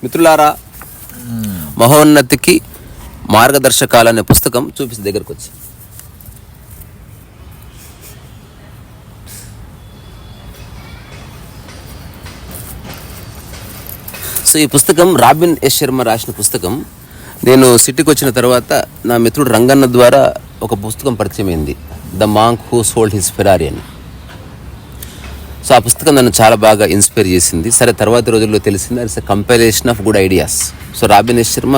మిత్రులారా, మహోన్నతికి మార్గదర్శకాలు అనే పుస్తకం చూపిస్తే దగ్గరకు వచ్చి. సో ఈ పుస్తకం రాబిన్ ఎస్ శర్మ రాసిన పుస్తకం. నేను సిటీకి వచ్చిన తర్వాత నా మిత్రుడు రంగన్న ద్వారా ఒక పుస్తకం పరిచయం అయింది, the monk who sold his Ferrari అని. సో ఆ పుస్తకం నన్ను చాలా బాగా ఇన్స్పైర్ చేసింది. సరే, తర్వాత రోజుల్లో తెలిసింది it's a compilation of good ideas. So Robin S Sharma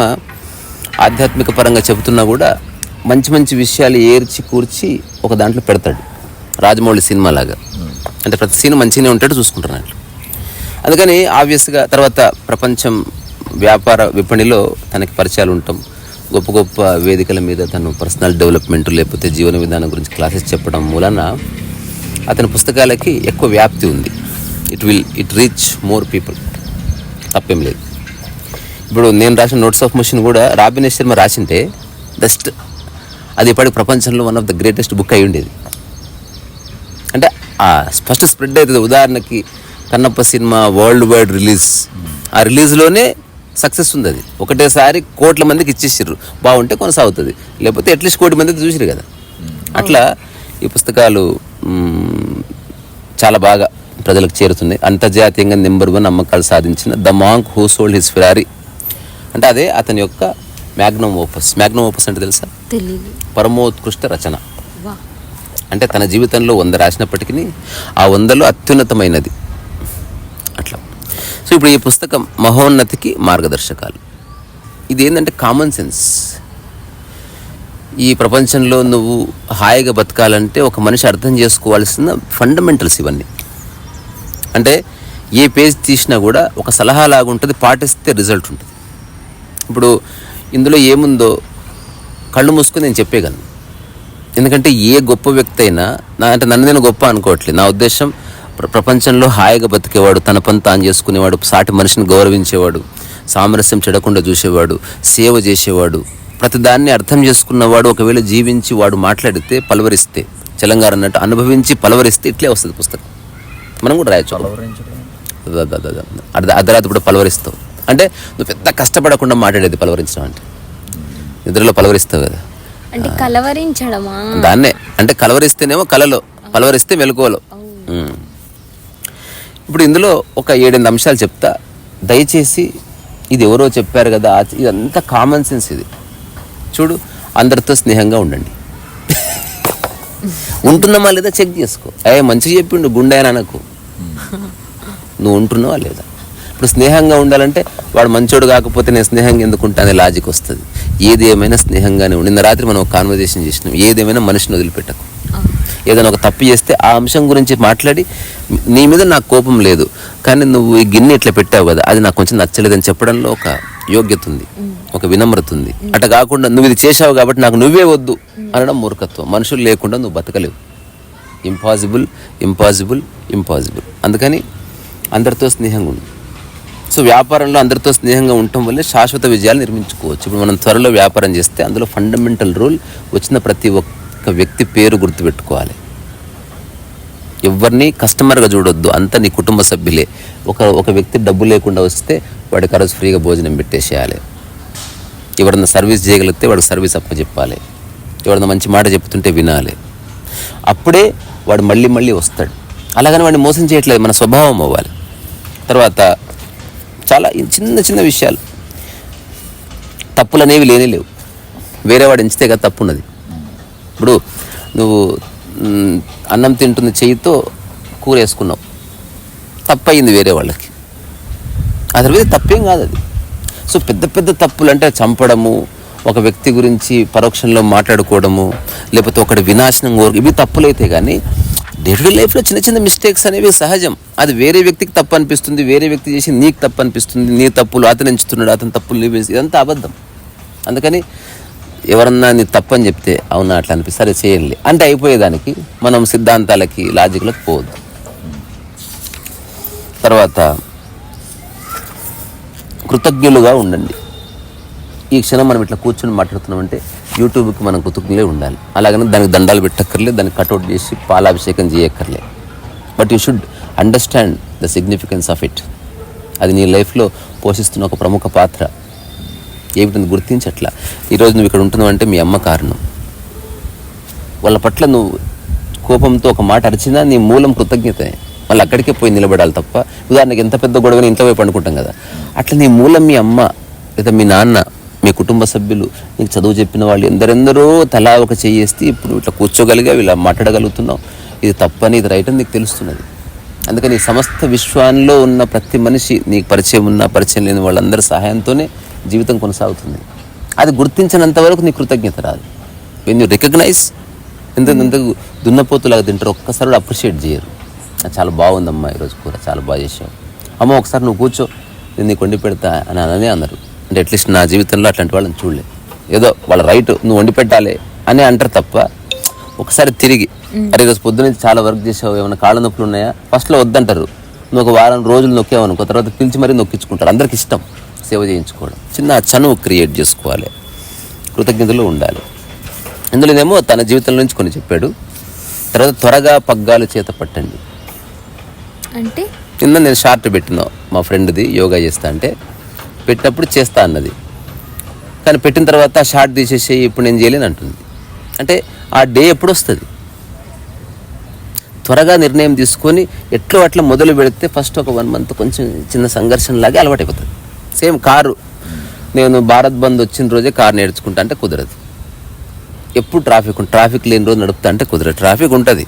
ఆధ్యాత్మిక పరంగా చెబుతున్నా కూడా మంచి మంచి విషయాలు ఏర్చి కూర్చి ఒక దాంట్లో పెడతాడు, రాజమౌళి సినిమా లాగా. అంటే ప్రతి సీన్ మంచిగానే ఉంటాడు, చూసుకుంటున్నాడు. అందుకని ఆబ్వియస్గా తర్వాత ప్రపంచం వ్యాపార విపణిలో తనకి పరిచయాలు ఉంటాం. గొప్ప గొప్ప వేదికల మీద తను పర్సనల్ డెవలప్మెంట్ లేకపోతే జీవన విధానం గురించి క్లాసెస్ చెప్పడం మూలన అతని పుస్తకాలకి ఎక్కువ వ్యాప్తి ఉంది. ఇట్ రీచ్ మోర్ పీపుల్, తప్పేం లేదు. ఇప్పుడు నేను రాసిన నోట్స్ ఆఫ్ మోషన్ కూడా రాబిన్ ఎస్ శర్మ రాసింటే బెస్ట్, అది ఇప్పటికి ప్రపంచంలో one of the greatest book అయి ఉండేది. అంటే ఫస్ట్ స్ప్రెడ్ అవుతుంది. ఉదాహరణకి Kannappa cinema world wide release, ఆ రిలీజ్లోనే సక్సెస్ ఉంది. అది ఒకటేసారి కోట్ల మందికి ఇచ్చేసారు. బాగుంటే కొనసాగుతుంది, లేకపోతే అట్లీస్ట్ కోటి మందికి చూసిరు కదా. అట్లా ఈ పుస్తకాలు చాలా బాగా ప్రజలకు చేరుతున్నాయి. అంతర్జాతీయంగా నెంబర్ 1 అమ్మకాలు సాధించిన the monk who sold his Ferrari అంటే అదే అతని యొక్క మ్యాగ్నమ్ ఓపస్. మ్యాగ్నమ్ ఓపస్ అంటే తెలుసా? పరమోత్కృష్ట రచన. అంటే తన జీవితంలో 100 రాసినప్పటికీ ఆ 100లో అత్యున్నతమైనది అట్లా. సో ఇప్పుడు ఈ పుస్తకం మహోన్నతికి మార్గదర్శకాలు. ఇది ఏంటంటే కామన్ సెన్స్. ఈ ప్రపంచంలో నువ్వు హాయిగా బతకాలంటే ఒక మనిషి అర్థం చేసుకోవాల్సిన ఫండమెంటల్స్ ఇవన్నీ. అంటే ఏ పేజ్ తీసినా కూడా ఒక సలహా లాగా ఉంటుంది, పాటిస్తే రిజల్ట్ ఉంటుంది. ఇప్పుడు ఇందులో ఏముందో కళ్ళు మూసుకొని నేను చెప్పేయగలను. ఎందుకంటే ఏ గొప్ప వ్యక్తి అయినా అంటే నన్ను నేను గొప్ప అనుకోవట్లేదు. నా ఉద్దేశం ప్రపంచంలో హాయిగా బతికేవాడు, తన పని తాను చేసుకునేవాడు, సాటి మనిషిని గౌరవించేవాడు, సామరస్యం చెడకుండా చూసేవాడు, సేవ చేసేవాడు, ప్రతిదాన్ని అర్థం చేసుకున్నవాడు ఒకవేళ జీవించి వాడు మాట్లాడితే పలవరిస్తే, తెలంగాణ అన్నట్టు అనుభవించి పలవరిస్తే ఇట్లే వస్తుంది పుస్తకం. మనం కూడా రాయొచ్చు. అర్ధరాత్రి కూడా పలవరిస్తావు అంటే నువ్వు పెద్ద కష్టపడకుండా మాట్లాడేది పలవరించడం అంటే. నిద్రలో పలవరిస్తావు కదా, అంటే కలవరించడమా? దాన్నే అంటే కలవరిస్తేనేమో కలలో, పలవరిస్తే మెలకువలో. ఇప్పుడు ఇందులో ఒక 7-8 అంశాలు చెప్తా. దయచేసి ఇది ఎవరో చెప్పారు కదా, ఇదంతా కామన్ సెన్స్. ఇది చూడు, అందరితో స్నేహంగా ఉండండి. ఉంటున్నామా లేదా చెక్ చేసుకో. మంచిగా చెప్పిండు గుండె అనకు, నువ్వు ఉంటున్నావా లేదా. ఇప్పుడు స్నేహంగా ఉండాలంటే వాడు మంచోడు కాకపోతే నేను స్నేహంగా ఎందుకుంటా అనే లాజిక్ వస్తుంది. ఏది ఏమైనా స్నేహంగానే ఉండి. నిన్న రాత్రి మనం ఒక కాన్వర్జేషన్ చేసినాం, ఏదేమైనా మనిషిని వదిలిపెట్టకు. ఏదైనా ఒక తప్పు చేస్తే ఆ అంశం గురించి మాట్లాడి, నీ మీద నాకు కోపం లేదు కానీ నువ్వు ఈ గిన్నె ఇట్లా పెట్టావు కదా, అది నాకు కొంచెం నచ్చలేదని చెప్పడంలో ఒక యోగ్యత ఉంది, ఒక వినమ్రత ఉంది. అట్లా కాకుండా నువ్వు ఇది చేసావు కాబట్టి నాకు నువ్వే వద్దు అనడం మూర్ఖత్వం. మనుషులు లేకుండా నువ్వు బతకలేవు. Impossible impossible impossible. అందుకని అందరితో స్నేహంగా ఉండు. సో వ్యాపారంలో అందరితో స్నేహంగా ఉండటం వల్లే శాశ్వత విజయాలు నిర్మించుకోవచ్చు. ఇప్పుడు మనం త్వరలో వ్యాపారం చేస్తే అందులో ఫండమెంటల్ రూల్, వచ్చిన ప్రతి ఒక్క వ్యక్తి పేరు గుర్తుపెట్టుకోవాలి. ఎవరిని కస్టమర్గా చూడొద్దు, అంతా నీ కుటుంబ సభ్యులే. ఒక వ్యక్తి డబ్బు లేకుండా వస్తే వాడికి ఆ రోజు ఫ్రీగా భోజనం పెట్టేసేయాలి. ఎవరన్నా సర్వీస్ చేయగలిగితే వాడికి సర్వీస్ అప్పచెప్పాలి. ఎవరన్నా మంచి మాట చెప్తుంటే వినాలి. అప్పుడే వాడు మళ్ళీ మళ్ళీ వస్తాడు. అలాగని వాడిని మోసం చేయట్లేదు, మన స్వభావం అవ్వాలి. తర్వాత చాలా చిన్న చిన్న విషయాలు, తప్పులు అనేవి లేవు. వేరే వాడు ఎంచితే కదా తప్పు ఉన్నది. ఇప్పుడు నువ్వు అన్నం తింటున్న చెయ్యితో కూర వేసుకున్నావు, తప్పయింది వేరే వాళ్ళకి, అదే తప్పేం కాదు అది. సో పెద్ద పెద్ద తప్పులు అంటే చంపడము, ఒక వ్యక్తి గురించి పరోక్షంలో మాట్లాడుకోవడము, లేకపోతే ఒకటి వినాశనం కోరు, ఇవి తప్పులైతే కానీ డే టు డే లైఫ్లో చిన్న చిన్న మిస్టేక్స్ అనేవి సహజం. అది వేరే వ్యక్తికి తప్పు అనిపిస్తుంది, వేరే వ్యక్తి చేసి నీకు తప్పు అనిపిస్తుంది. నీ తప్పులు అతను ఎంచుతున్నాడు, అతని తప్పులు నీవు, ఇదంతా అబద్ధం. అందుకని ఎవరన్నా నీ తప్పు అని చెప్తే అవునా అట్లా అనిపిస్తే సరే చేయాలి అంటే అయిపోయేదానికి మనం సిద్ధాంతాలకి లాజిక్లకు పోవద్దు. తర్వాత కృతజ్ఞులుగా ఉండండి. ఈ క్షణం మనం ఇట్లా కూర్చొని మాట్లాడుతున్నామంటే యూట్యూబ్కి మనం కృతజ్ఞులే ఉండాలి. అలాగని దానికి దండాలు పెట్టక్కర్లే, దానికి కట్అవుట్ చేసి పాలాభిషేకం చేయక్కర్లే. But you should understand the significance of it. అది నీ లైఫ్లో పోషిస్తున్న ఒక ప్రముఖ పాత్ర ఏమిటని గుర్తించట్లా. ఈరోజు నువ్వు ఇక్కడ ఉంటున్నావు అంటే మీ అమ్మ కారణం. వాళ్ళ పట్ల నువ్వు కోపంతో ఒక మాట అరిచినా నీ మూలం కృతజ్ఞత. మళ్ళీ అక్కడికే పోయి నిలబడాలి తప్ప, ఉదాహరణకి ఎంత పెద్ద గొడవని ఇంట్లో పోయి పండుకుంటాం కదా, అట్లా నీ మూలం మీ అమ్మ లేదా మీ నాన్న, మీ కుటుంబ సభ్యులు, నీకు చదువు చెప్పిన వాళ్ళు ఎందరెందరో తలా ఒక చెయ్యేస్తే ఇప్పుడు ఇట్లా కూర్చోగలిగావు, ఇలా మాట్లాడగలుగుతున్నావు. ఇది తప్పని ఇది రైట్ అని నీకు తెలుస్తున్నది. అందుకని ఈ సమస్త విశ్వాల్లో ఉన్న ప్రతి మనిషి, నీకు పరిచయం ఉన్న పరిచయం లేని వాళ్ళందరి సహాయంతోనే జీవితం కొనసాగుతుంది. అది గుర్తించినంత వరకు నీ కృతజ్ఞత రాదు. వెన్ యూ రికగ్నైజ్, ఎంతకు దున్నపోతులాగా తింటారు, ఒక్కసారి కూడా అప్రిషియేట్ చేయరు. చాలా బాగుందమ్మా ఈరోజు కూర, చాలా బాగా చేసావు, అమ్మ ఒకసారి నువ్వు కూర్చో నేను నీకు వండి పెడతా అని అననే అన్నారు. అంటే అట్లీస్ట్ నా జీవితంలో అట్లాంటి వాళ్ళని చూడలేదు. ఏదో వాళ్ళ రైట్, నువ్వు వండి పెట్టాలి అని అంటారు తప్ప ఒకసారి తిరిగి అరే ఈరోజు పొద్దున చాలా వర్క్ చేసావు, ఏమైనా కాళ్ళ నొప్పులు ఉన్నాయా, ఫస్ట్లో వద్దంటారు. నువ్వు ఒక వారం రోజులు నొక్కావనుకో, తర్వాత పిలిచి మరీ నొక్కించుకుంటారు. అందరికి ఇష్టం సేవ చేయించుకోవడం. చిన్న చనువు క్రియేట్ చేసుకోవాలి, కృతజ్ఞతలు ఉండాలి. ఇందులోనేమో తన జీవితం నుంచి కొన్ని చెప్పాడు. తర్వాత త్వరగా పగ్గాలు చేత పట్టండి అంటే కింద నేను షార్ట్ పెట్టినా మా ఫ్రెండ్ది, యోగా చేస్తా అంటే పెట్టినప్పుడు చేస్తా అన్నది, కానీ పెట్టిన తర్వాత షార్ట్ తీసేసి ఇప్పుడు నేను చేయలేను అంటుంది. అంటే ఆ డే ఎప్పుడు వస్తుంది? త్వరగా నిర్ణయం తీసుకొని ఎట్లో అట్లా మొదలు పెడితే ఫస్ట్ ఒక 1 month కొంచెం చిన్న సంఘర్షణలాగే అలవాటు అయిపోతుంది. సేమ్ కారు, నేను భారత్ బంద్ వచ్చిన రోజే కారు నేర్చుకుంటా అంటే కుదరదు. ఎప్పుడు ట్రాఫిక్ లేని రోజు నడుపుతా అంటే కుదరదు. ట్రాఫిక్ ఉంటుంది.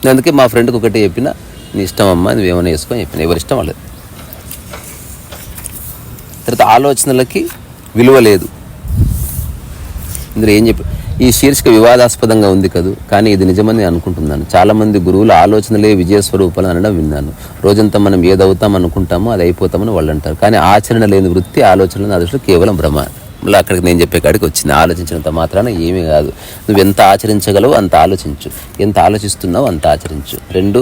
నేను అందుకే మా ఫ్రెండ్కి ఒకటి చెప్పిన, నీ ఇష్టం అమ్మా, నువ్వేమైనా వేసుకొని చెప్పిన, ఎవరిష్టం వాళ్ళది. తర్వాత ఆలోచనలకి విలువ లేదు. ఇందులో ఏం చెప్పి ఈ శీర్షిక వివాదాస్పదంగా ఉంది కదా, కానీ ఇది నిజమని నేను అనుకుంటున్నాను. చాలామంది గురువులు ఆలోచనలే విజయస్వరూపాలు అనడం విన్నాను. రోజంతా మనం ఏదవుతాం అనుకుంటామో అది అయిపోతామని వాళ్ళు అంటారు. కానీ ఆచరణ లేని వృత్తి, ఆలోచనలు నా దృష్టిలో కేవలం భ్రమ. మళ్ళీ అక్కడికి నేను చెప్పే కాడికి వచ్చింది. ఆలోచించినంత మాత్రాన ఏమీ కాదు. నువ్వు ఎంత ఆచరించగలవో అంత ఆలోచించు, ఎంత ఆలోచిస్తున్నావో అంత ఆచరించు. రెండు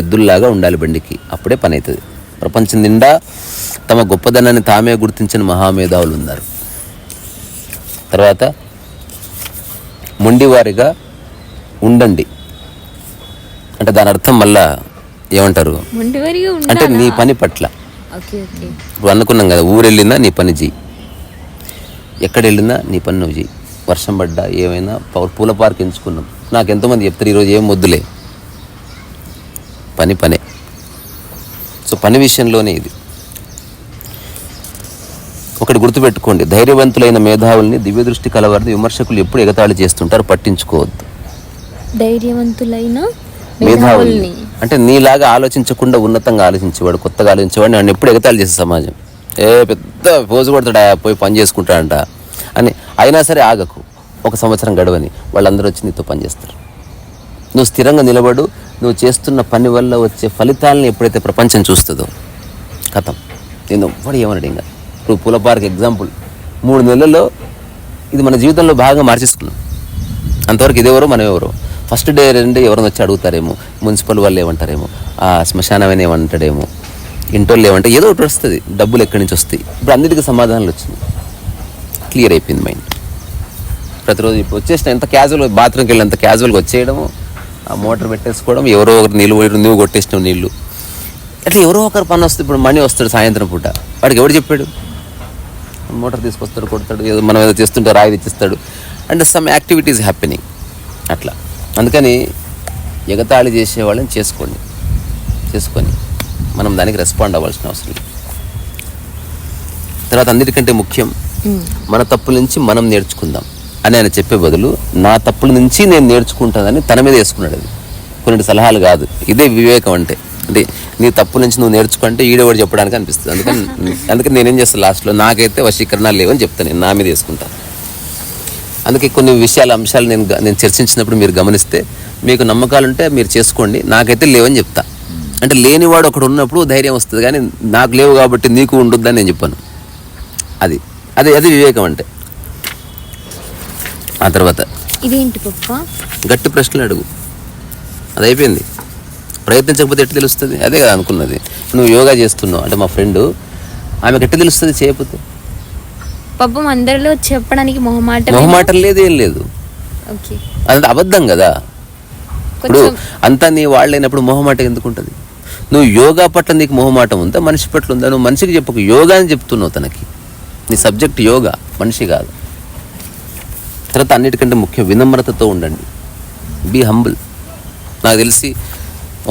ఎద్దుల్లాగా ఉండాలి బండికి, అప్పుడే పని అవుతుంది. ప్రపంచం నిండా తమ గొప్పదనాన్ని తామే గుర్తించిన మహామేధావులు ఉన్నారు. తర్వాత మొండివారిగా ఉండండి అంటే దాని అర్థం మళ్ళా ఏమంటారు అంటే నీ పని పట్ల. ఇప్పుడు అనుకున్నాం కదా, ఊరు వెళ్ళినా నీ పని చెయ్యి, ఎక్కడ వెళ్ళినా నీ పని నువ్వు చెయ్యి. వర్షం పడ్డా ఏమైనా పూల పార్క్ ఎంచుకున్నాం, నాకు ఎంతోమంది చెప్తారు ఈరోజు ఏం వద్దులే, పనే. సో పని విషయంలోనే ఇది ఒకటి గుర్తుపెట్టుకోండి. ధైర్యవంతులైన మేధావుల్ని, దివ్య దృష్టి కలవారిని విమర్శకులు ఎప్పుడు ఎగతాళి చేస్తుంటారు, పట్టించుకోవద్దు. ధైర్యవంతులైన మేధావుల్ని అంటే నీలాగా ఆలోచించకుండా ఉన్నతంగా ఆలోచించేవాడు, కొత్తగా ఆలోచించేవాడు నన్ను ఎప్పుడు ఎగతాళి చేసే సమాజం. పెద్ద పోజు కొడతాడా, పోయి పని చేసుకుంటాడంట అని. అయినా సరే ఆగకు, 1 సంవత్సరం గడవని వాళ్ళందరూ వచ్చి నీతో పని చేస్తారు. నువ్వు స్థిరంగా నిలబడు. నువ్వు చేస్తున్న పని వల్ల వచ్చే ఫలితాలను ఎప్పుడైతే ప్రపంచం చూస్తుందో కథం, నేను ఎవ్వడు ఏమన్నాడు. ఇంకా ఇప్పుడు పూల పార్క్ ఎగ్జాంపుల్, 3 నెలల్లో ఇది మన జీవితంలో బాగా మార్చేసుకున్నాం. అంతవరకు ఇదెవరో మనం ఎవరో. ఫస్ట్ డే 2 డే ఎవరైనా వచ్చి అడుగుతారేమో, మున్సిపల్ వాళ్ళు ఏమంటారేమో, ఆ శ్మశానమైన ఏమంటాడేమో, ఇంటోళ్ళు ఏమంటే ఏదో ఒకటి వస్తుంది, డబ్బులు ఎక్కడి నుంచి వస్తాయి. ఇప్పుడు అన్నిటికీ సమాధానాలు వచ్చినాయి, క్లియర్ అయిపోయింది మైండ్. ప్రతిరోజు ఇప్పుడు వచ్చేసిన ఎంత క్యాజువల్గా, బాత్రూమ్కి వెళ్ళి ఎంత క్యాజువల్గా వచ్చేయడము, ఆ మోటార్ పెట్టేసుకోవడం, ఎవరో ఒకరు నువ్వు కొట్టేసినావు నీళ్ళు, అట్లా ఎవరో ఒకరు పని వస్తుంది. ఇప్పుడు మనీ వస్తాడు సాయంత్రం పూట, వాడికి ఎవడు చెప్పాడు? మోటార్ తీసుకొస్తాడు, కొడతాడు, ఏదో మనం ఏదో చేస్తుంటే రాయి తెచ్చిస్తాడు. అండ్ సమ్ యాక్టివిటీస్ హ్యాపెనింగ్ అట్లా. అందుకని ఎగతాళి చేసేవాళ్ళని చేసుకొని మనం దానికి రెస్పాండ్ అవ్వాల్సిన అవసరం లేదు. తర్వాత అన్నిటికంటే ముఖ్యం, మన తప్పుల నుంచి మనం నేర్చుకుందాం అని ఆయన చెప్పే బదులు నా తప్పుల నుంచి నేను నేర్చుకుంటానని తన మీద వేసుకున్నాడు. అది కొన్ని సలహాలు కాదు, ఇదే వివేకం అంటే. అంటే నీ తప్పు నుంచి నువ్వు నేర్చుకుంటే ఈడేవాడు చెప్పడానికి అనిపిస్తుంది. అందుకని నేనేం చేస్తాను, లాస్ట్లో నాకైతే వశీకరణాలు లేవని చెప్తాను, నేను నా మీద వేసుకుంటాను. అందుకే కొన్ని అంశాలు నేను చర్చించినప్పుడు మీరు గమనిస్తే, మీకు నమ్మకాలుంటే మీరు చేసుకోండి, నాకైతే లేవని చెప్తా. అంటే లేనివాడు ఒకడు ఉన్నప్పుడు ధైర్యం వస్తుంది, కానీ నాకు లేవు కాబట్టి నీకు ఉండొద్దని నేను చెప్పాను. అది వివేకం అంటే. ఆ తర్వాత ఇదేంటి పప్ప, గట్టి ప్రశ్నలు అడుగు, అది అయిపోయింది. ప్రయత్నించకపోతే ఎట్లా తెలుస్తుంది? అదే కదా అనుకున్నది. నువ్వు యోగా చేస్తున్నావు అంటే, మా ఫ్రెండ్ ఆమెకు ఎట్లా తెలుస్తుంది చేయకపోతే? పాపం అందరిలో చెప్పడానికి మొహమాటం లేదు, ఏం లేదు, అదంతా అబద్ధం కదా. ఇప్పుడు అంతా నీ వాళ్ళైనప్పుడు మొహమాటం ఎందుకు ఉంటుంది? నువ్వు యోగా పట్ల నీకు మొహమాటం ఉందా, మనిషి పట్ల ఉందా? నువ్వు మనిషికి చెప్పకు, యోగా అని చెప్తున్నావు తనకి. నీ సబ్జెక్ట్ యోగా, మనిషి కాదు. తర్వాత అన్నిటికంటే ముఖ్యం వినమ్రతతో ఉండండి. Be humble. నాకు తెలిసి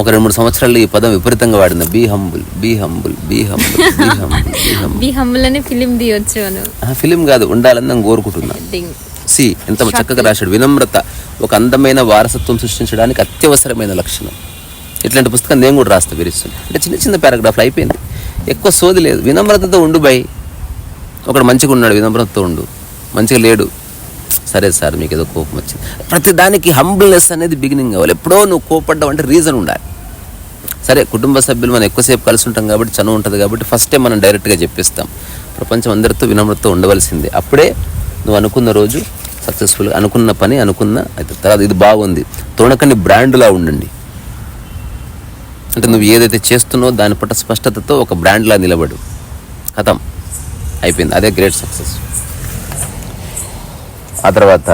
ఒక 2-3 సంవత్సరాలు ఈ పదం విపరీతంగా వాడిన. Be humble, be humble, be humble, be humble, be humble. Be humble అనే ఫిలిం తీయొచ్చు అని. ఫిలిం కాదు, ఉండాలని నేను కోరుకుంటున్నా. ఎంత చక్కగా రాశాడు. వినమ్రత ఒక అందమైన వారసత్వం సృష్టించడానికి అత్యవసరమైన లక్షణం. ఇట్లాంటి పుస్తకం నేను కూడా రాస్తా విరిస్తుంది. అంటే చిన్న చిన్న పారాగ్రాఫ్లు అయిపోయింది, ఎక్కువ సోది లేదు. వినమ్రతతో ఉండు బై. ఒకడు మంచిగా ఉన్నాడు, వినమ్రతతో ఉండు. మంచిగా లేడు, సరే సార్ మీకు ఏదో కోపం వచ్చింది. ప్రతి దానికి హంబుల్నెస్ అనేది బిగినింగ్ అవ్వాలి. ఎప్పుడో నువ్వు కోపడ్డావు అంటే రీజన్ ఉండాలి. సరే, కుటుంబ సభ్యులు మనం ఎక్కువసేపు కలిసి ఉంటాం కాబట్టి చనువు ఉంటుంది కాబట్టి ఫస్టే మనం డైరెక్ట్గా చెప్పిస్తాం. ప్రపంచం అందరితో వినమ్రతతో ఉండవలసిందే. అప్పుడే నువ్వు అనుకున్న రోజు సక్సెస్ఫుల్గా, అనుకున్న పని అనుకున్న అయితే. తర్వాత ఇది బాగుంది, తొణకని బ్రాండ్లా ఉండండి. అంటే నువ్వు ఏదైతే చేస్తున్నావో దాని పట్ల స్పష్టతతో ఒక బ్రాండ్లా నిలబడు. కథం అయిపోయింది, అదే గ్రేట్ సక్సెస్. ఆ తర్వాత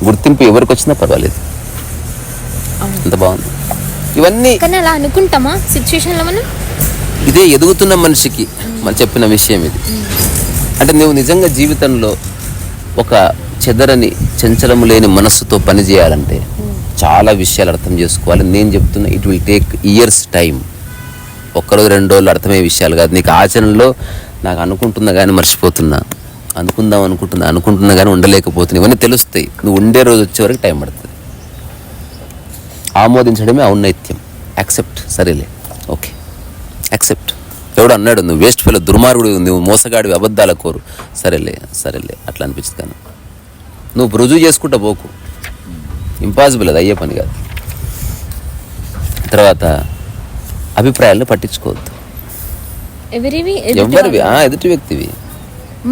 గుర్తింపు ఎవరికి వచ్చినా పర్వాలేదు, అంత బాగుంది. ఇవన్నీ కానీ అలా అనుకుంటామా సిచ్యువేషన్లో మనం? ఇదే ఎదుగుతున్న మనిషికి మనం చెప్పిన విషయం ఇది. అంటే నువ్వు నిజంగా జీవితంలో ఒక చెదరని చంచలము లేని మనస్సుతో పని చేయాలంటే చాలా విషయాలు అర్థం చేసుకోవాలి. నేను చెప్తున్నా, it will take years time. 1 రోజు 2 రోజులు అర్థమయ్యే విషయాలు కాదు. నీకు ఆచరణలో నాకు అనుకుంటున్నా కానీ మర్చిపోతున్నా, అనుకుంటున్నా కానీ ఉండలేకపోతున్నా, ఇవన్నీ తెలుస్తాయి. నువ్వు ఉండే రోజు వచ్చే వరకు టైం పడుతుంది. ఆమోదించడమే ఔన్నత్యం. యాక్సెప్ట్. సరేలే, ఓకే, యాక్సెప్ట్. ఎవడు అన్నాడు నువ్వు వేస్ట్ ఫెలో, దుర్మార్గుడు, నువ్వు మోసగాడివి, అబద్ధాల కోరు, సరేలే అట్లా అనిపిస్తుంది. కానీ నువ్వు రుజువు చేసుకుంటా పోకు, ఇంపాసిబుల్, అది అయ్యే పని కాదు. తర్వాత అభిప్రాయాలను పట్టించుకోవద్దు. ఎవరివి? ఎదుటి వ్యక్తివి.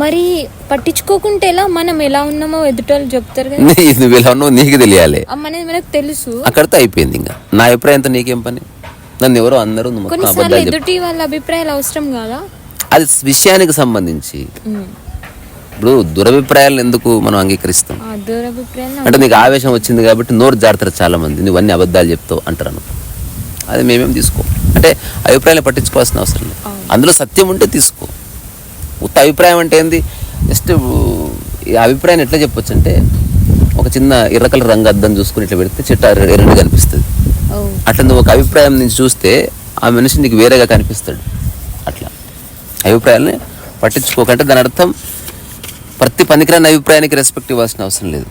మరి పట్టించుకోకుంటే ఎలా? మనం ఎలా ఉన్నామో ఎదుటోళ్ళు చెప్తారు కదా. నువ్వు ఎలా ఉన్నావు నీకు తెలియాలి, మనకు తెలుసు. అక్కడితో అయిపోయింది. ఇంకా నా అభిప్రాయంతో నీకేం పని? నన్ను ఎవరో అందరూ కొన్నిసార్లు ఎదుటి వాళ్ళ అభిప్రాయాలు అవసరం కాదా? అది విషయానికి సంబంధించి. ఇప్పుడు దురభిప్రాయాలను ఎందుకు మనం అంగీకరిస్తాం? అంటే నీకు ఆవేశం వచ్చింది కాబట్టి నోరు జారుతారు చాలా మంది, నువ్వు అన్ని అబద్ధాలు చెప్తావు అంటారు. అది మేమేం తీసుకో. అంటే అభిప్రాయాలు పట్టించుకోవాల్సిన అవసరం లేదు. అందులో సత్యం ఉంటే తీసుకో. ఉత్త అభిప్రాయం అంటే ఏంది? జస్ట్ ఈ అభిప్రాయాన్ని ఎట్లా చెప్పొచ్చు అంటే, ఒక చిన్న ఎర్రకల రంగు అద్దం చూసుకుని ఇట్లా పెడితే చెట్టు ఎర్రగా కనిపిస్తుంది. అట్లా నువ్వు ఒక అభిప్రాయం నుంచి చూస్తే ఆ మనిషి నీకు వేరేగా కనిపిస్తాడు. అట్లా అభిప్రాయాలని పట్టించుకోకంటే దాని అర్థం ప్రతి పనికిరాని అభిప్రాయానికి రెస్పెక్ట్ ఇవ్వాల్సిన అవసరం లేదు.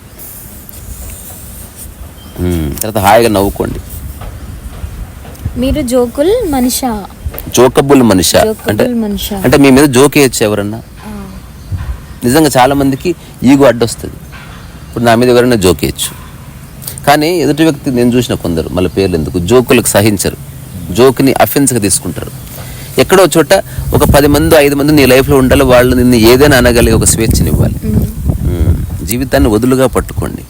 తర్వాత హాయిగా నవ్వుకోండి. మీరు జోకబుల్ మనిషా అంటే మీ మీద జోకేయచ్చు ఎవరన్నా. నిజంగా చాలా మందికి ఈగో అడ్డొస్తుంది. ఇప్పుడు నా మీద ఎవరైనా జోకేయచ్చు, కానీ ఎదుటి వ్యక్తి నేను చూసిన కొందరు, మళ్ళీ పేర్లు ఎందుకు, జోకులకు సహించరు, జోక్ని అఫెన్స్గా తీసుకుంటారు. ఎక్కడో చోట ఒక 10 మంది 5 మంది నీ లైఫ్లో ఉండాలి, వాళ్ళు నిన్ను ఏదైనా అనగలిగే ఒక స్వేచ్ఛనివ్వాలి. జీవితాన్ని వదులుగా పట్టుకోండి,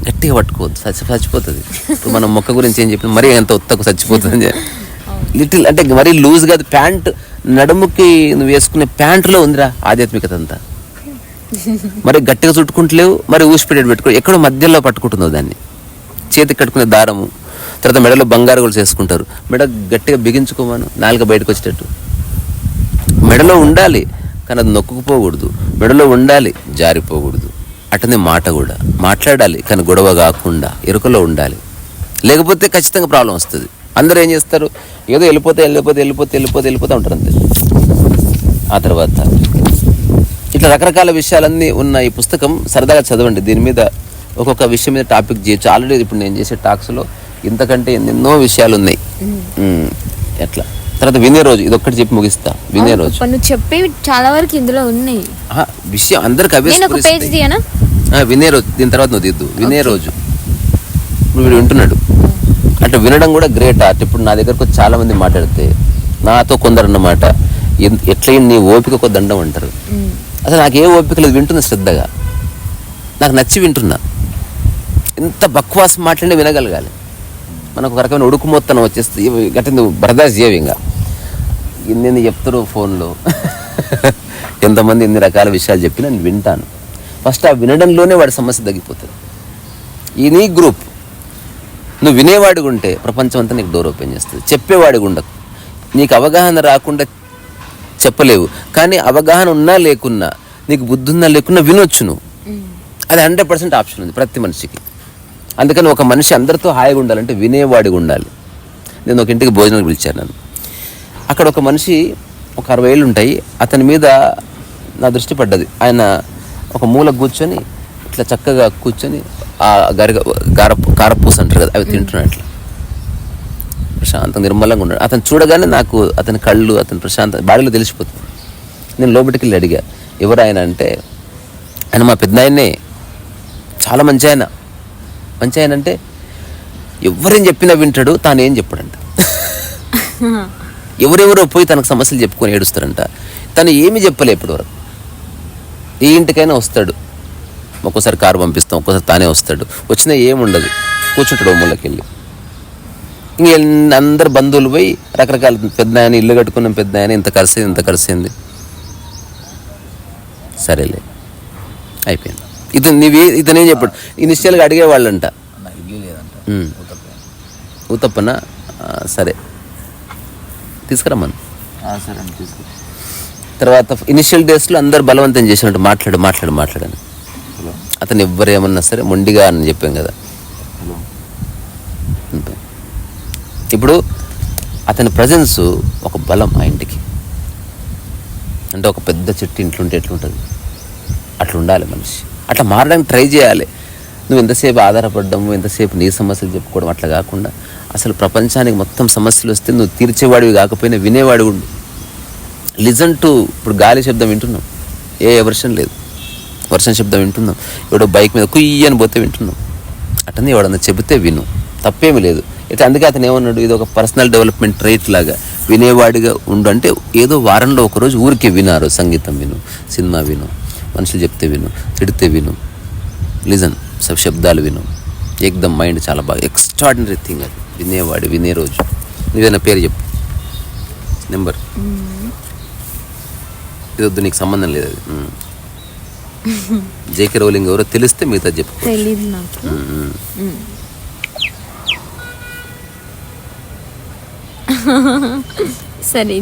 గట్టిగా పట్టుకోవద్దు, చచ్చిపోతుంది. ఇప్పుడు మనం మొక్క గురించి ఏం చెప్పినా మరీ ఎంత ఉత్తకు చచ్చిపోతుంది. లిటిల్ అంటే మరీ లూజ్ కాదు, ప్యాంట్ నడుముకి నువ్వు వేసుకునే ప్యాంటులో ఉందిరా ఆధ్యాత్మికత అంతా. మరి గట్టిగా చుట్టుకుంటలేవు, మరి ఊసిపెట్టేది పెట్టుకో, ఎక్కడో మధ్యలో పట్టుకుంటున్నావు దాన్ని. చేతికి కట్టుకునే దారము, తర్వాత మెడలో బంగారు కూడా చేసుకుంటారు. మెడ గట్టిగా బిగించుకోమను, నాలుక బయటకు వచ్చేటట్టు. మెడలో ఉండాలి కానీ అది నొక్కుపోకూడదు, మెడలో ఉండాలి జారిపోకూడదు. అటనే మాట కూడా మాట్లాడాలి కానీ గొడవ కాకుండా ఎరుకలో ఉండాలి, లేకపోతే ఖచ్చితంగా ప్రాబ్లం వస్తుంది. అందరూ ఏం చేస్తారు, ఏదో వెళ్ళిపోతే ఉంటారు అంతే. ఆ తర్వాత ఇట్లా రకరకాల విషయాలన్నీ ఉన్న ఈ పుస్తకం సరదాగా చదవండి. దీని మీద ఒక్కొక్క విషయం మీద టాపిక్ చేయొచ్చు. ఆల్రెడీ ఇప్పుడు నేను చేసే టాక్స్లో ఇంతకంటే ఎన్నెన్నో విషయాలు ఉన్నాయి. ఎట్లా తర్వాత వినే రోజు ఇదొక్కటి చెప్పి ముగిస్తా. వినే రోజు నువ్వు చెప్పేవి చాలా వరకు ఇందులో ఉన్నాయి. విషయం అందరికి వినే రోజు, దీని తర్వాత నువ్వు దిద్దు. వినే రోజు నువ్వు వింటున్నాడు అంటే వినడం కూడా గ్రేట్ ఆర్ట్. ఇప్పుడు నా దగ్గరకు చాలా మంది మాట్లాడితే నాతో కొందరు అన్నమాట, ఎట్లా నీ ఓపిక ఒక దండం అంటారు. అసలు నాకు ఏ ఓపిక లేదు, వింటున్నా శ్రద్ధగా, నాకు నచ్చి వింటున్నా. ఎంత బక్వాస్ మాట్లాడి వినగలగాలి. మనకు ఒక రకమైన ఉడుకు మొత్తం వచ్చేస్తుంది. గట్టి నువ్వు బర్దాష్ చేయవు. ఇంకా ఇన్ని చెప్తారు ఫోన్లో, ఎంతమంది ఎన్ని రకాల విషయాలు చెప్పినా నేను వింటాను. ఫస్ట్ ఆ వినడంలోనే వాడి సమస్య తగ్గిపోతుంది. ఈ నీ గ్రూప్ నువ్వు వినేవాడిగా ఉంటే ప్రపంచం అంతా నీకు డోర్ ఓపెన్ చేస్తుంది. చెప్పేవాడిగా ఉండకు. నీకు అవగాహన రాకుండా చెప్పలేవు, కానీ అవగాహన ఉన్నా లేకున్నా, నీకు బుద్ధి ఉన్నా లేకున్నా వినొచ్చు నువ్వు. అది 100% ఆప్షన్ ఉంది ప్రతి మనిషికి. అందుకని ఒక మనిషి అందరితో హాయిగా ఉండాలంటే వినేవాడిగా ఉండాలి. నేను ఒక ఇంటికి భోజనానికి పిలిచాను. నన్ను అక్కడ ఒక మనిషి, ఒక 60 ఏళ్ళు ఉంటాయి, అతని మీద నా దృష్టి పడ్డది. ఆయన ఒక మూల కూర్చొని ఇట్లా చక్కగా కూర్చొని ఆ కారపూస అంటారు కదా, అవి తింటున్నాడు. ఇట్లా ప్రశాంతంగా నిర్మలంగా ఉన్నాడు. అతను చూడగానే నాకు అతని కళ్ళు, అతని ప్రశాంత బాడీలో తెలిసిపోతుంది. నేను లోపలికి వెళ్ళి అడిగా, ఎవరు ఆయన అంటే, ఆయన మా పెద్ద ఆయనే, చాలా మంచి ఆయన. మంచి ఆయన అంటే ఎవరేం చెప్పినా వింటాడు, తాను ఏం చెప్పాడంట. ఎవరెవరో పోయి తనకు సమస్యలు చెప్పుకొని ఏడుస్తారంట, తను ఏమి చెప్పలే ఇప్పటివరకు. ఏ ఇంటికైనా వస్తాడు, ఒక్కోసారి కారు పంపిస్తాం, ఒక్కోసారి తానే వస్తాడు. వచ్చినా ఏముండదు, కూర్చుంటాడు మూలకి వెళ్ళి. ఇంక అందరు బంధువులు పోయి రకరకాల, పెద్ద ఆయన ఇల్లు కట్టుకున్నాం, పెద్ద ఆయన ఇంత ఖర్చు ఇంత ఖర్చు సరేలే అయిపోయింది. ఇతనేం చెప్పాడు, ఇనిషియల్గా అడిగేవాళ్ళంట, ఊతప్పన సరే తీసుకురమ్మను. తర్వాత ఇనిషియల్ డేస్లో అందరు బలవంతం చేసినట్టు మాట్లాడని. అతను ఎవ్వరేమన్నా సరే మొండిగా అని చెప్పాం కదా. ఇప్పుడు అతని ప్రజెన్స్ ఒక బలం ఆ ఇంటికి. అంటే ఒక పెద్ద చెట్టు ఇంట్లుంటే ఎట్లుంటుంది, అట్లా ఉండాలి మనిషి. అట్లా మారడానికి ట్రై చేయాలి. నువ్వు ఎంతసేపు ఆధారపడ్డాము, ఎంతసేపు నీ సమస్యలు చెప్పుకోవడం అట్లా కాకుండా, అసలు ప్రపంచానికి మొత్తం సమస్యలు వస్తే నువ్వు తీర్చేవాడివి కాకపోయినా వినేవాడివి ఉండు. Listen to. ఇప్పుడు గాలి శబ్దం వింటున్నాం, ఏ వర్షం లేదు, వర్షం శబ్దం వింటున్నాం. ఎవడో బైక్ మీద కుయ్యని పోతే వింటున్నాం. అట్టనే ఎవడన్నా చెబితే విను, తప్పేమీ లేదు. అయితే అందుకే అతను ఏమన్నాడు, ఇది ఒక పర్సనల్ డెవలప్మెంట్ ట్రైట్ లాగా వినేవాడిగా ఉండు. అంటే ఏదో వారంలో ఒకరోజు ఊరికే వినారు, సంగీతం విను, సినిమా విను, మనుషులు చెప్తే విను, తిడితే విను, లిజన్, శబ్దాలు విను. ఏకదమ్ మైండ్ చాలా బాగా ఎక్స్ట్రాడినరీ థింగ్ అది. వినే రోజు నువ్వేనా పేరు చెప్పు, నెంబర్ ఇదొద్దు, నీకు సంబంధం లేదు అది. జేకే రౌలింగ్ ఎవరో తెలిస్తే మిగతా చెప్పు. సరే,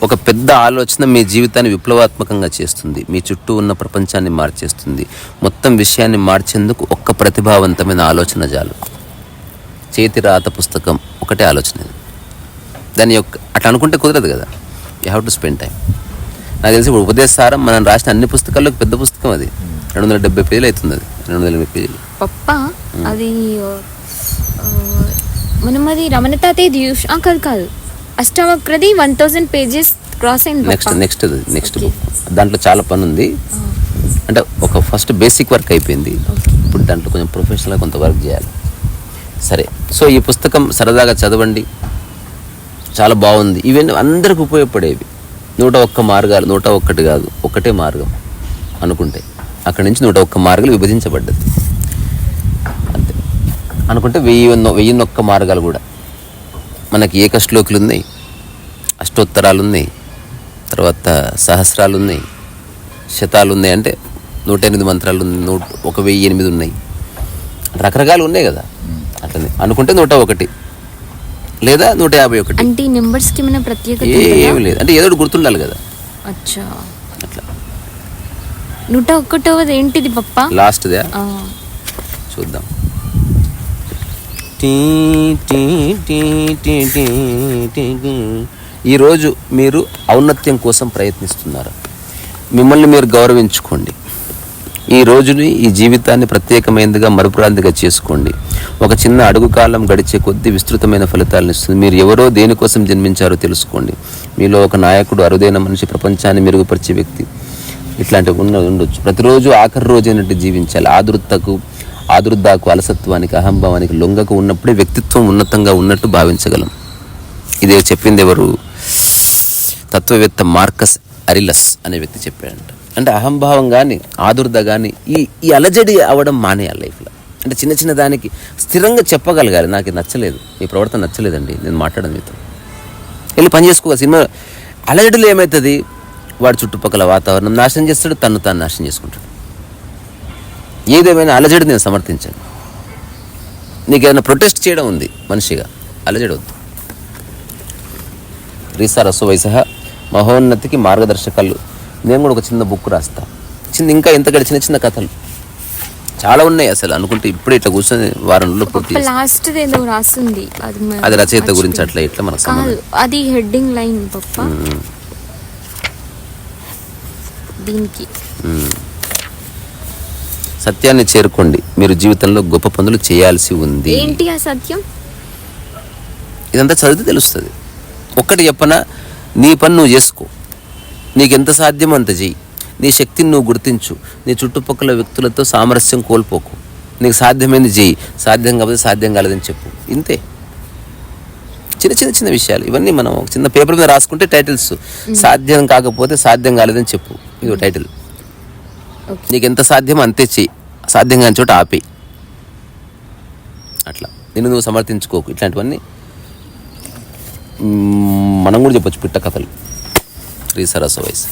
ఒక పెద్ద ఆలోచన మీ జీవితాన్ని విప్లవాత్మకంగా చేస్తుంది, మీ చుట్టూ ఉన్న ప్రపంచాన్ని మార్చేస్తుంది. మొత్తం విషయాన్ని మార్చేందుకు ఒక్క ప్రతిభావంతమైన ఆలోచన చాలు. చేతి రాత పుస్తకం ఒకటే ఆలోచన. దాని యొక్క అట్లా అనుకుంటే కుదరదు కదా. You have to spend time. నాకు తెలిసి ఇప్పుడు ఉపదేశసారం మనం రాసిన అన్ని పుస్తకాల్లో పెద్ద పుస్తకం అది. 270 పేజీలు అవుతుంది. అది 280 పేజీలు. అది మనం అది రమణ తాతయ్య కాదు, అష్టావక్రది 1000 pages క్రాస్ అయింది. Next book. దాంట్లో చాలా పని ఉంది. అంటే ఒక ఫస్ట్ బేసిక్ వర్క్ అయిపోయింది, ఇప్పుడు దాంట్లో కొంచెం ప్రొఫెషనల్గా కొంత వర్క్ చేయాలి. సరే, సో ఈ పుస్తకం సరదాగా చదవండి, చాలా బాగుంది. ఇవన్నీ అందరికి ఉపయోగపడేవి. 101 మార్గాలు, 101 కాదు, ఒకటే మార్గం అనుకుంటే అక్కడి నుంచి 101 మార్గాలు విభజించబడ్డది. అంతే అనుకుంటే 1001 మార్గాలు కూడా మనకి. ఏకశ్లోకులు ఉన్నాయి, అష్టోత్తరాలు ఉన్నాయి, తర్వాత సహస్రాలు ఉన్నాయి, శతాలు ఉన్నాయి, అంటే 108 మంత్రాలు ఉన్నాయి, 1008 ఉన్నాయి, రకరకాలు ఉన్నాయి కదా. అట్లనే అనుకుంటే 101 లేదా 151. అంటే నెంబర్స్ కి మన ప్రత్యేకత ఏమీ లేదు, అంటే ఏదో గుర్తుండాలి కదా. అచ్చా, అట్లా. 101వ ఏంటిది పప్ప? లాస్ట్దే చూద్దాం. ఈరోజు మీరు ఔన్నత్యం కోసం ప్రయత్నిస్తున్నారు. మిమ్మల్ని మీరు గౌరవించుకోండి. ఈ రోజుని, ఈ జీవితాన్ని ప్రత్యేకమైనదిగా, మరుపురాంతిగా చేసుకోండి. ఒక చిన్న అడుగు కాలం గడిచే కొద్దీ విస్తృతమైన ఫలితాలను ఇస్తుంది. మీరు ఎవరో, దేనికోసం జన్మించారో తెలుసుకోండి. మీలో ఒక నాయకుడు, అరుదైన మనిషి, ప్రపంచాన్ని మెరుగుపరిచే వ్యక్తి, ఇట్లాంటివి ఉండొచ్చు. ప్రతిరోజు ఆఖరి రోజు అయినట్టు జీవించాలి. ఆదుర్దాకు, అలసత్వానికి, అహంభావానికి లొంగకు ఉన్నప్పుడే వ్యక్తిత్వం ఉన్నతంగా ఉన్నట్టు భావించగలం. ఇదే చెప్పింది ఎవరు? తత్వవేత్త మార్కస్ అరిలస్ అనే వ్యక్తి చెప్పాడంట. అంటే అహంభావం కానీ, ఆదుర్ద కానీ, ఈ అలజడి అవ్వడం మానేయాలి లైఫ్లో. అంటే చిన్న చిన్న దానికి స్థిరంగా చెప్పగలగాలి, నాకు నచ్చలేదు, మీ ప్రవర్తన నచ్చలేదండి, నేను మాట్లాడను మీతో, వెళ్ళి పని చేసుకోవాలి. సినిమా అలజడిలో ఏమవుతుంది, వాడు చుట్టుపక్కల వాతావరణం నాశనం చేస్తాడు, తాను నాశనం చేసుకుంటాడు. ఏదేమైనా అలజడి నేను సమర్థించాను. నీకు ఏదైనా ప్రొటెస్ట్ చేయడం ఉంది మనిషిగా, అలా చేయవద్దు. రీసా రసోవైసహ మహోన్నతికి మార్గదర్శకాలు. నేను కూడా ఒక చిన్న బుక్ రాస్తా, ఇంకా ఎంత గడిచిన చిన్న కథలు చాలా ఉన్నాయి. అసలు అనుకుంటే ఇప్పుడే ఇట్లా కూర్చొని వారం రోజులు పూర్తి లాస్ట్ ఏదో రాస్తుంది అది రచయిత గురించి అట్లా ఇట్లా మనకు సంబంధం. అది హెడ్డింగ్ లైన్ పప్ప దీనికి. సత్యాన్ని చేరుకోండి, మీరు జీవితంలో గొప్ప పనులు చేయాల్సి ఉంది. ఏంటి ఆ సత్యం? ఇదంతా చదివితే తెలుస్తుంది. ఒక్కటి చెప్పనా, నీ పని నువ్వు చేసుకో, నీకు ఎంత సాధ్యమో అంత చెయ్యి, నీ శక్తిని నువ్వు గుర్తించు, నీ చుట్టుపక్కల వ్యక్తులతో సామరస్యం కోల్పోకు, నీకు సాధ్యమైంది చెయ్యి, సాధ్యం కాకపోతే సాధ్యం కాలేదని చెప్పు. ఇంతే, చిన్న చిన్న చిన్న విషయాలు ఇవన్నీ. మనం ఒక చిన్న పేపర్ మీద రాసుకుంటే టైటిల్స్, సాధ్యం కాకపోతే సాధ్యం కాలేదని చెప్పు, ఇది టైటిల్. నీకు ఎంత సాధ్యమో అంతే చెయ్యి, సాధ్యం కాని చోట ఆపేయి. అట్లా నిన్ను నువ్వు సమర్థించుకోకు. ఇట్లాంటివన్నీ మనం కూడా చెప్పొచ్చు పిట్ట కథలు. రీసా రసోవైస్.